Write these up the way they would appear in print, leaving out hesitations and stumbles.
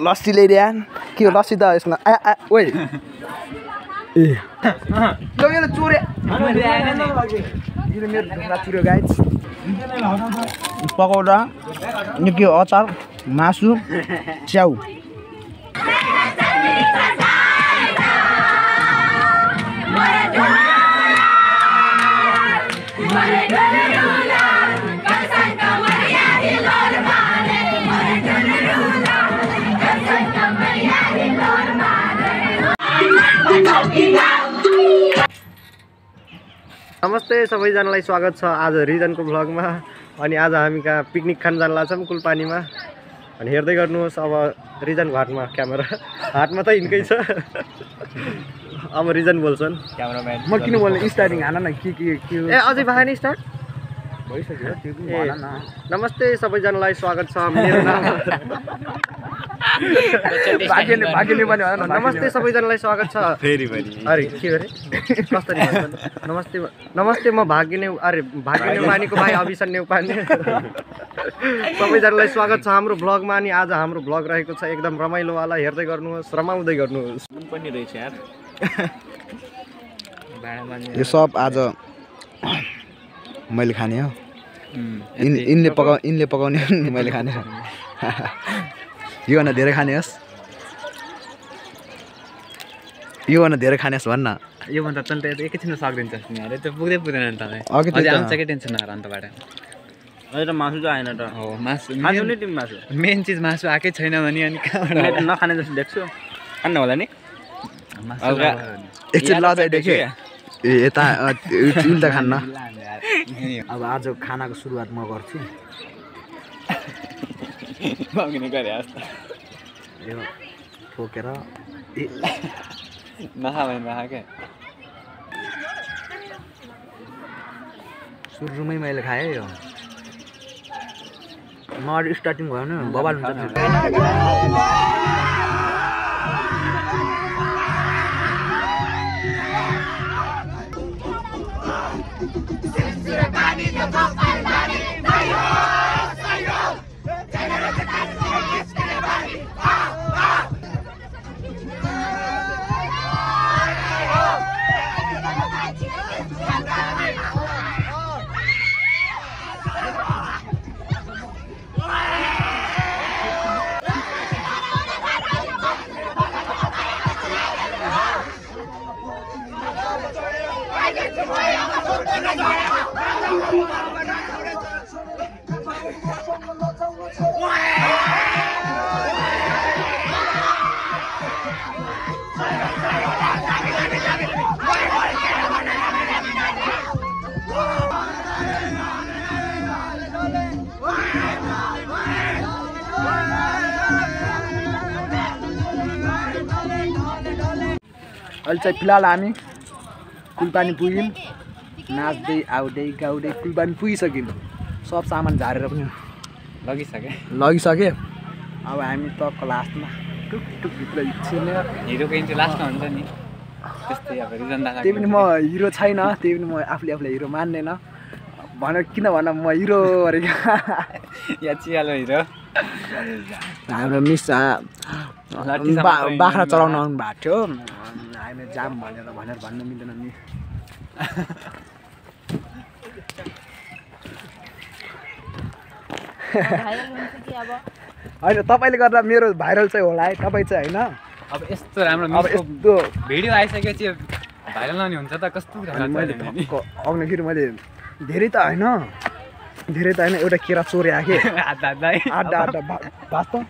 लस्सी ल्याइदिया के हो लस्सी त यसमा ओइ ए ल मेरो चोरे यो मेरो ढुङ्गा चुर्यो गाइस पकौडा यो के हो अचार मासु च्याउ नमस्ते सबैजनालाई स्वागत छ आज रिजनको भ्लगमा। अनि आज हामी कहाँ पिकनिक खान जान लाग्छौँ कुलपानीमा। अनि हेर्दै गर्नुहोस् अब रिजन घाटमा क्यामेरा हातमा त हिँड्कै छ अब रिजन बोल्छन् क्यामेराम्यान म किन बोल्ने स्टार्टिङ हान न के ए अझै भएन स्टार्ट भइसक्यो त्यो पनि भन न नमस्ते सबैजनालाई स्वागत छ मेरो नाम भाग्यले पनि भन न नमस्ते सबैजनालाई स्वागत छ फेरि पनि अरे के गरे कसरी भन्छन् नमस्ते नमस्ते म भाग्यने मानीको भाइ अभिषण नेउपाने सबैजनालाई स्वागत छ हाम्रो भ्लगमा। अनि आज हाम्रो भ्लग रहेको छ एकदम रमाइलोवाला हेर्दै गर्नुहोस् रमाउँदै गर्नुहोस् पनि रहेछ यार यो सब आज मैले खाने हो इनले पकाउने मैले खाने यो भन्दा धेरै खाने होस् यो भन्दा धेरै खाने होस् भन्न यो भन्दा तल त एकैछिनमा सक्दिन्छ नि अरे त्यो पुग्दै पुग्दैन नि तपाईँ अझै आउँछ के टेन्सन नगर अन्तबाट अहिले त मासु चाहिँ आएन त हो मासु खानु नि तिमी मासु मेन चिज मासु आएकै छैन भने अनि कहाँबाट नखाने जस्तो देख्छु खान्न होला नि मासु एकचोटि लजाइ देखेँ ए यता चिल त खान्न अब आज खानाको सुरुवात म गर्छु यो ठोकेर नखा भने नखा क्या सुरुमै मैले खाएँ यो म स्टार्टिङ भयो नि बबाल हुन्छ अहिले चाहिँ फिलहाल हामी कुलपानी पुग्यौँ नाच्दै आउँदै गाउँदै कुलपानी पुगिसक्यौँ सब सामान झारेर पनि लगिसके अब हामी तक लास्टमा टुकटुकभित्र छिर्ने हिरोको इन्ट्री लास्टमा हुन्छ नि त्यस्तै अब रिजन दादा त्यही पनि म हिरो छैन त्यही पनि म आफूलाई हिरो मान्दैन किन भन म हिरो अरेको या चियालो हिरो हाम्रो मिस बाख्रा चलाउन आउनु भएको थियो हामी जाम भनेर भन्न मिल्दैन नि होइन तपाईँले गर्दा मेरो भाइरल चाहिँ होला है तपाईँ चाहिँ होइन अब यस्तो राम्रो अब यस्तो भिडियो आइसकेपछि भाइरल नहुने हुन्छ त कस्तो मैले आउनेखेरि मैले धेरै त होइन एउटा केरा चोरे आएँ आधा भात त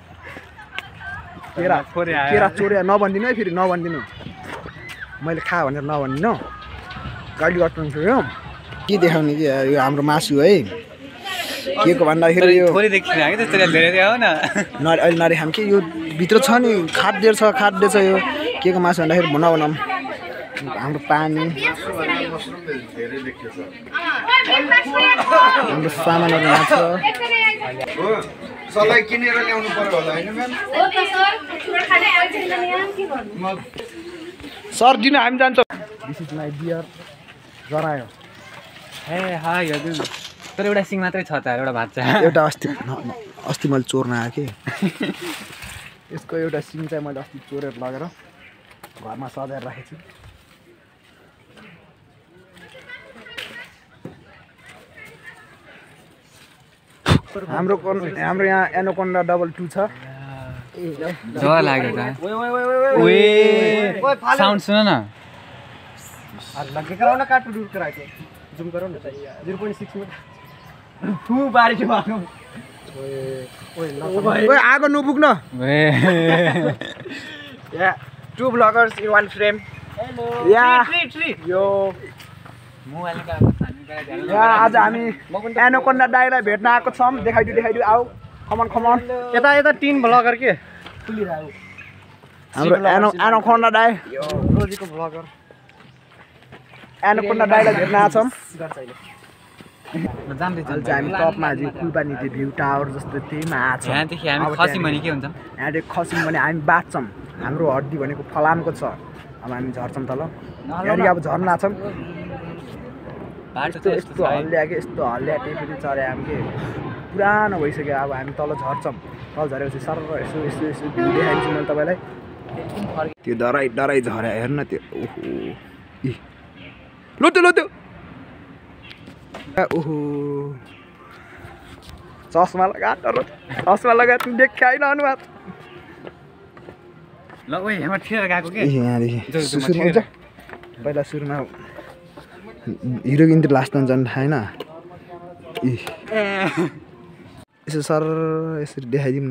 केरा चोरे नभनिदिनु है फेरि नभनिदिनु मैले खा भनेर नभनिदिनु गाडी गर्नु थियो के देखाउने कि यो हाम्रो मासु है के को भन्दाखेरि यो अहिले नरे खाम कि यो भित्र छ नि खाद्य छ यो के को मासु भन्दाखेरि बनाउँ हाम्रो पानी हाम्रो सामानहरू लाग्छ सलाई किनेर ल्याउनु पर्यो होला हैन म्याम सर दिन हामी जान्छौँ दिस इज माई बियर जरायो ए हाय हजुर तर एउटा सिङ मात्रै छ त एउटा भात छ एउटा अस्ति मैले चोर्न आएँ कि यसको एउटा सिङ चाहिँ मैले अस्ति चोरेर लगेर घरमा सजाएर राखेको छु हाम्रो यहाँ एनोकोन्डा डबल 2 छ जवा लाग्यो त ओए साउन्ड सुन न लगे कराउन काट्नु दूर कराएको जुम गरौ न 0.6 मिटर फु बारी के भागौ ओए आगो नपुग्न ए या 2 bloggers in one frame hello yeah tree यो मोबाइलको या आज हामी एनोकोन्डा दाइलाई भेट्न आएको छौं देखाइदिउ आऊ खमन यता टिन ब्लगर के हाम्रो एनोकोन्डा दाइ यो रोजीको ब्लगर एनोकोन्डा दाइलाई भेट्न आएको छौं जान्दै हामी टपमा आज कुलपानी त्यो भ्यू टावर जस्तो त्यहीमा आएको छौं यहाँदेखि हामी खसिम भने के हुन्छ यहाँदेखि खसिम भने हामी बाँच्छौं हाम्रो हड्डी भनेको फलामको छ अब हामी झर्छौं तल यहाँ अब झर्ना छौं यस्तो हल्ल्या टेपी चढे हामी के पुरानो भइसक्यो अब हामी तल झर्छौं तल झरेपछि सर यसो भ्यू देखाइदिन्छु मैले तपाईँलाई त्यो डराइ झर्या हेर्न त्यो ओहो लोत्यो ओहो चस्मा लगा देखाइन अनुहार ल ओइ यहाँ ठिएर गएको के यहाँदेखि सुरुमा हुन्छ पहिला सुरुमा हिरोइन त लास्ट जानु थाहा होइन यसो सर यसरी देखाइदिउँ न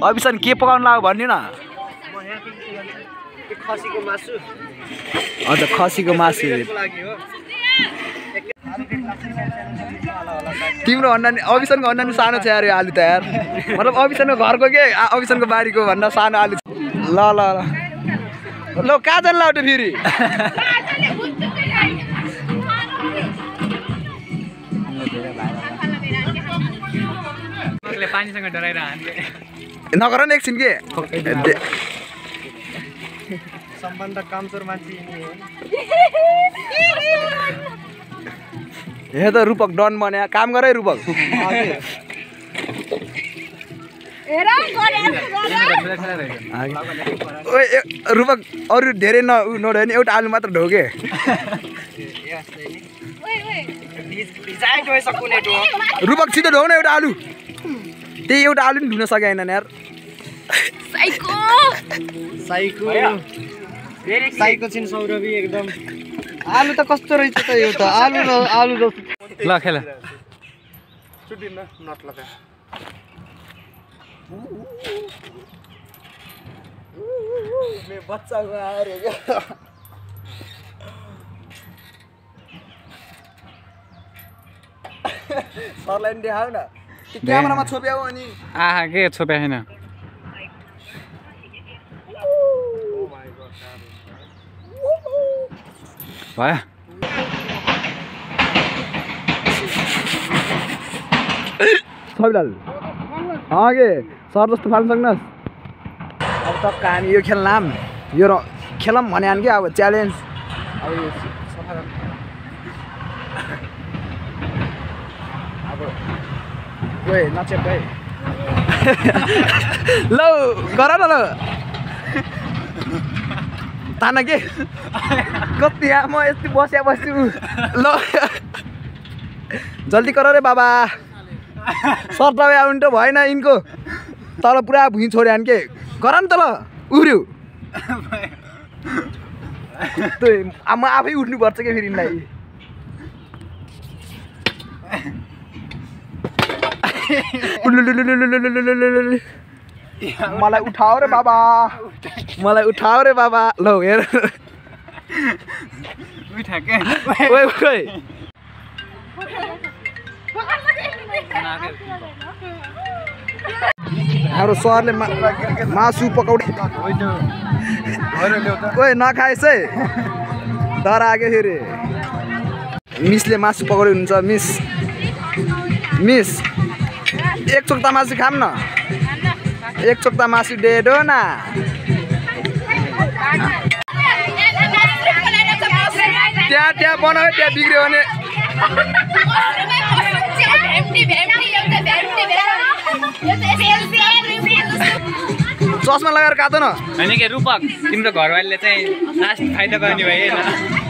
अभिसन के पकाउनु लाग्यो भन्नु न खसीको मासु हजुर खसीको मासु तिम्रो भन्दा नि अभिसनको भन्दा नि सानो छ यार यो आलु त यार मतलब अभिसनको घरको के अभिसनको बारीको भन्दा सानो आलु ल कहाँ जानु लाउटे फेरि पानीसँग डराएर हामीले नगर न एकछिन के सम्बन्ध कमजोर मान्छे हे त रूपक डन बन्या काम गर है रूपक ओए रूपक अरू धेरै नढ्यो नि एउटा आलु मात्र ढोके रूपक छिटो ढोग न एउटा आलु त्यही एउटा आलु नि धुन सकेन यार साइको छिन् सौरभी एकदम आलु त कस्तो रहेछ त यो त आलु जस्तो ल खेल छुट्टिन नट लगा मे बच्चा आएर सरलाई देखाऊ न क्यामेरामा छोप्याऊ अनि आहा के छोप्या छैन भयो सबैलाई के सर जस्तो फाल्नु सक्नुहोस् अब टक्क हामी यो खेल्लाम यो खेलौँ भने कि अब च्यालेन्ज अब यो सफा अब ओए नचेप है ल गर न ल तान के कति यहाँ म यस्तो बस्छु ल जल्दी गर रे बाबा सर तपाईँ आउनु त भएन यिनको तल पुरा भुइँ छोड्यो भने के गर नि त ल उफ्रियो म आफै उठ्नुपर्छ क्या फेरि यिनलाई मलाई उठाओ रे बाबा ल हेर हाम्रो सरले मासु पकाउने ओए नखाएछ है डर आयो फेरि मिसले मासु पकाउने हुन्छ मिस एक चोक्ता मासु खाम न एक चोक्ता मासु दे दो न त्यहाँ बनायो त्यहाँ बिग्रियो भने चस्मा लगाएर काँदो न होइन के रूपक तिम्रो घरवालीले चाहिँ लास्ट फाइदा गर्ने भयो होइन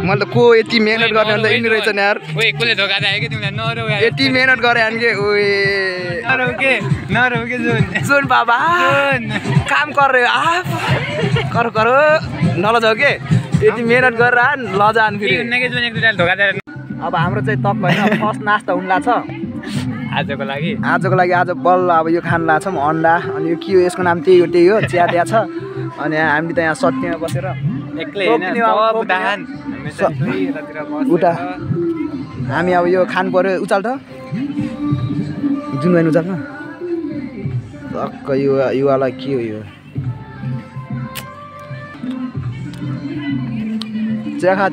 मैले त को यति मेहनत गर्ने अन्त यिनी रहेछ नि यार ओए कसले धोका दियो के तिमीलाई नरौ यार यति मेहनत गरे अनि के ओए नरौ के सुन बाबा काम कर रहे हो आप करो नलजाऊ के यति मेहनत गरेर लजान फेरि के जुन एक दुईटा धोका दिएर अब हाम्रो चाहिँ तक होइन फर्स्ट नास्ता हुन लाग्छ आजको लागि आज बल्ल अब यो खान लाग्छौँ अन्डा अनि यो के हो यसको नाम त्यही हो चिया दिया छ अनि हामी त यहाँ सट्टीमा बसेर एक्लै हैन उता हामी अब यो खानु पर्यो उचाल त जुन होइन उचाल न टक्क युवालाई के हो यो चिया खा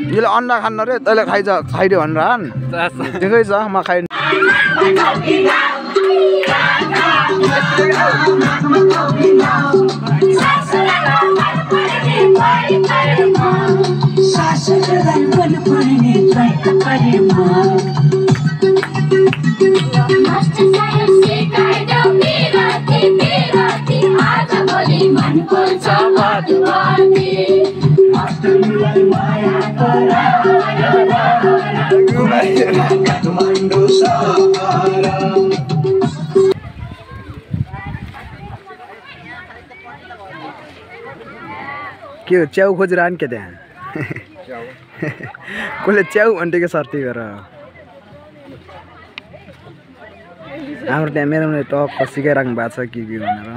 यसले अन्डा खान्न रे तैँले खाइदियो भनेर ठिकै छ म खाइ के हो च्याउ खोजिरहनु के त्यहाँ कसले च्याउ भन्थ्यो सर्ती गरेर हाम्रो त्यहाँ मेरो टक्क सिकाइराख्नु भएको छ के भनेर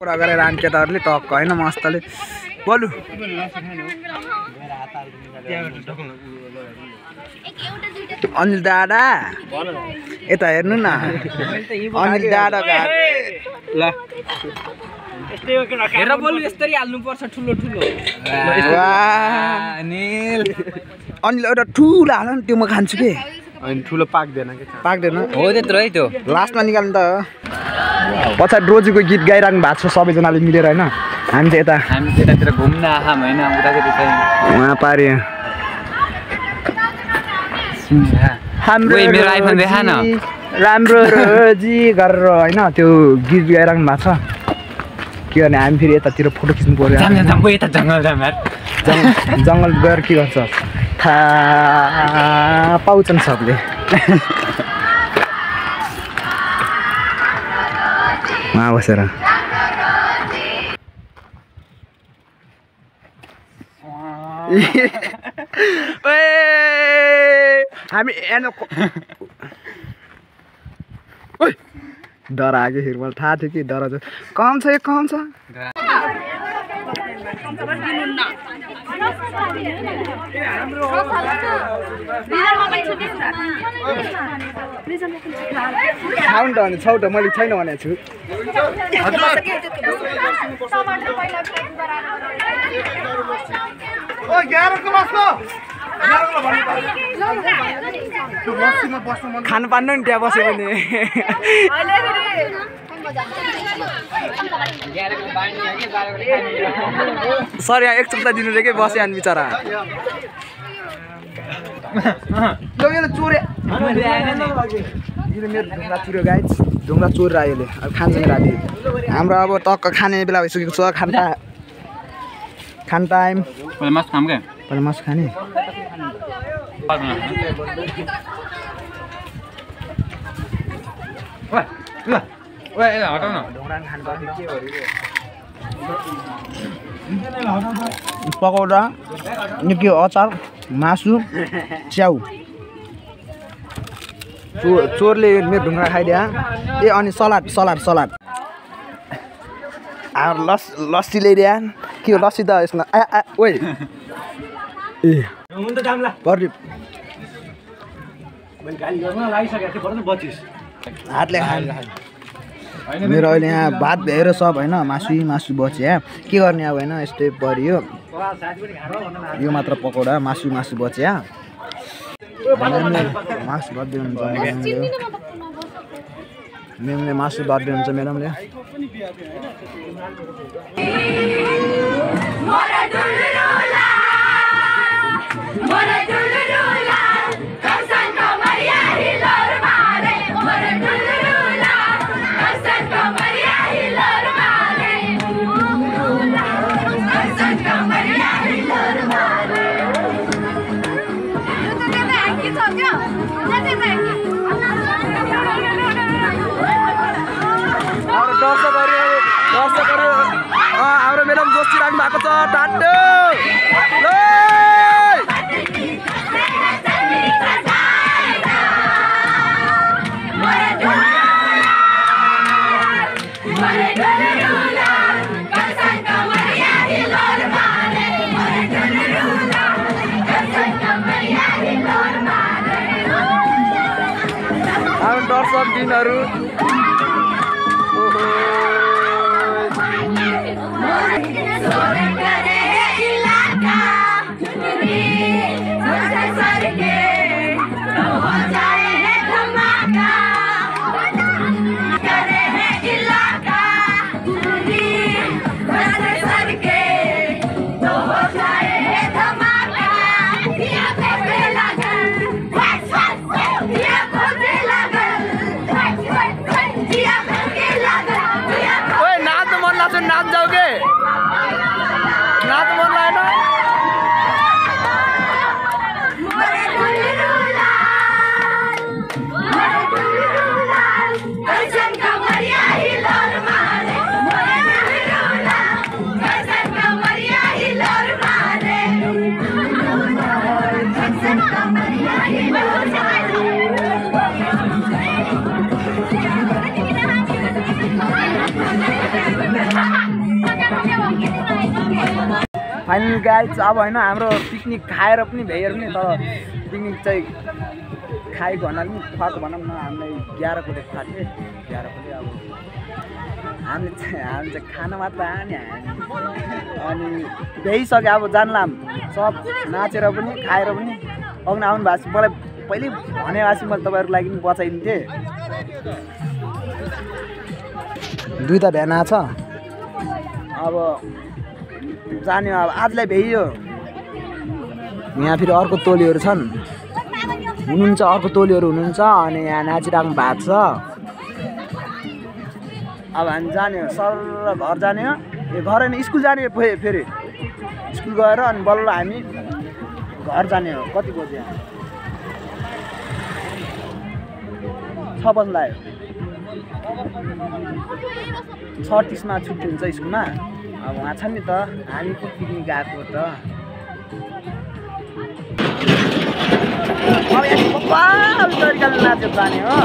कुरा गरेर आन केटाहरूले टक्क होइन मस्तले बोलु अनिल दादा यता हेर्नु न अनिल दादा ल हेर बोलु यस्तरी हाल्नु पर्छ ठुलो अनिल एउटा ठुलो हाल नि त्यो म खान्छु के अनि ठुलो पाक्दैन हो त्यत्रो है त्यो लास्टमा निकाल्नु त पछाडि रोजीको गीत गाइराख्नु भएको छ सबैजनाले मिलेर होइन हामी चाहिँ त्यतातिर घुम्न आँखाम होइन उतातिर चाहिँ उहाँ पारि हाम्रो मेरो आइफोन देखा न राम्रो रोजी गरेर होइन त्यो गीत गाइराख्नु भएको छ के गर्ने हामी फेरि यतातिर फोटो खिच्नु पर्यो यता जङ्गल गएर के गर्छ थाहा पाउँछन् सबले उहाँ बसेर हामी डर आयो फेरि मलाई थाहा थियो कि डर कम छ कम छ खाउँ त अनि छौ त मैले छैन भनेको छु खानु पार्नु नि त्यहाँ बस्यो भने सर यहाँ एक चुक्ता दिनु रे के बस्यो अनि बिचरा चोरे मेरो ढुङ्गा चुर्यो गाइज ढुङ्गा चोरेर आयो यसले अब खान्छ मेरो राति हाम्रो अब टक्क खाने बेला भइसकेको छ खान टाइम पहिला मासु खाम क्या पहिला मासु खाने हटाउ न पकौडा यो के अचार मासु च्याउ चोरले मेरो ढुङ्गा खाइदिया ए अनि सलाद लस्सी ल्याइदिया के हो लस्सी त यसमा ओइ ए हातले मेरो अहिले यहाँ भात भ्याएर सब होइन मासु बच्यो यहाँ के गर्ने अब होइन यस्तै परियो यो मात्र पकौडा मासु बच्यो मासु बर्थडे हुन्छ मेमले मासु बर्थडे हुन्छ मेडमले दर्शकहरू हाम्रो मेडम जोसिराख्नु भएको छ टाटो हाम्रो दर्शक दिनहरू नाच जाओगे नाच मन लागेन फाइनल गाइज अब होइन हाम्रो पिकनिक खाएर पनि भ्याएर पनि तर पिकनिक चाहिँ खाएको भन्नाले पनि खुवाएको भनौँ न हामीलाई 11 कोले फाट्यो 11 कोले अब हामी चाहिँ खाना मात्र आने अनि भ्याइसक्यो अब जानलाम सब नाचेर पनि खाएर पनि अग्न आउनु भएको मलाई पहिले भनेपछि मैले तपाईँहरूको लागि पनि बचाइदिन्थेँ दुईटा भ्यान छ अब जाने अब आजलाई भ्याइयो यहाँ फेरि अर्को टोलीहरू छन् हुनुहुन्छ अर्को टोलीहरू हुनुहुन्छ अनि यहाँ नाचिराख्नु भएको छ अब हामी जाने हो सर घर जाने हो यो घर होइन स्कुल जाने फेरि स्कुल गएर अनि बल्ल हामी घर जाने हो कति बजी 6 बजी लाग्यो 6:30मा छुट्टी हुन्छ स्कुलमा अब उहाँ छ नि त हामी को पिकनिक गएको त अब यहाँ तरिकाले नाचेर जाने हो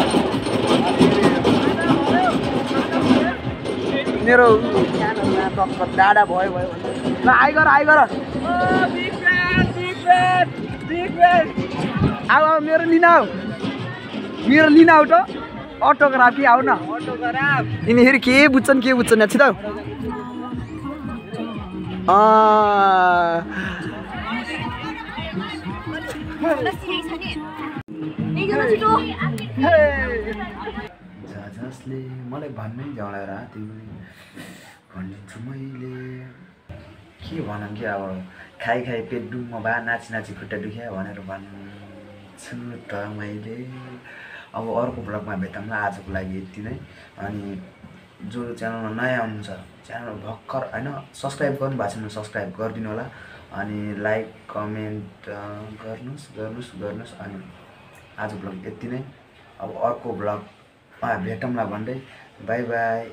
मेरो डाडा भयो ल आइगर अब मेरो लिन आऊ त अटोग्राफ कि आऊ न यिनीहरू के बुझ्छन् यहाँ छिटो जसले मलाई भन्नै झडाएर भनिदिन्छु मैले के भनौँ कि अब खाइ पेट डुम्म भए नाची खुट्टा दुख्या भनेर भन्छु त मैले अब अर्को ब्लगमा भेटौँला आजको लागि यति नै अनि जो च्यानलमा नयाँ हुनुहुन्छ च्यानल भर्खर होइन सब्सक्राइब गर्नु भएको छैन सब्सक्राइब गरिदिनु होला अनि लाइक कमेन्ट गर्नुहोस् अनि आज ब्लग यति नै अब अर्को ब्लग भेटौँला भन्दै बाई बाई।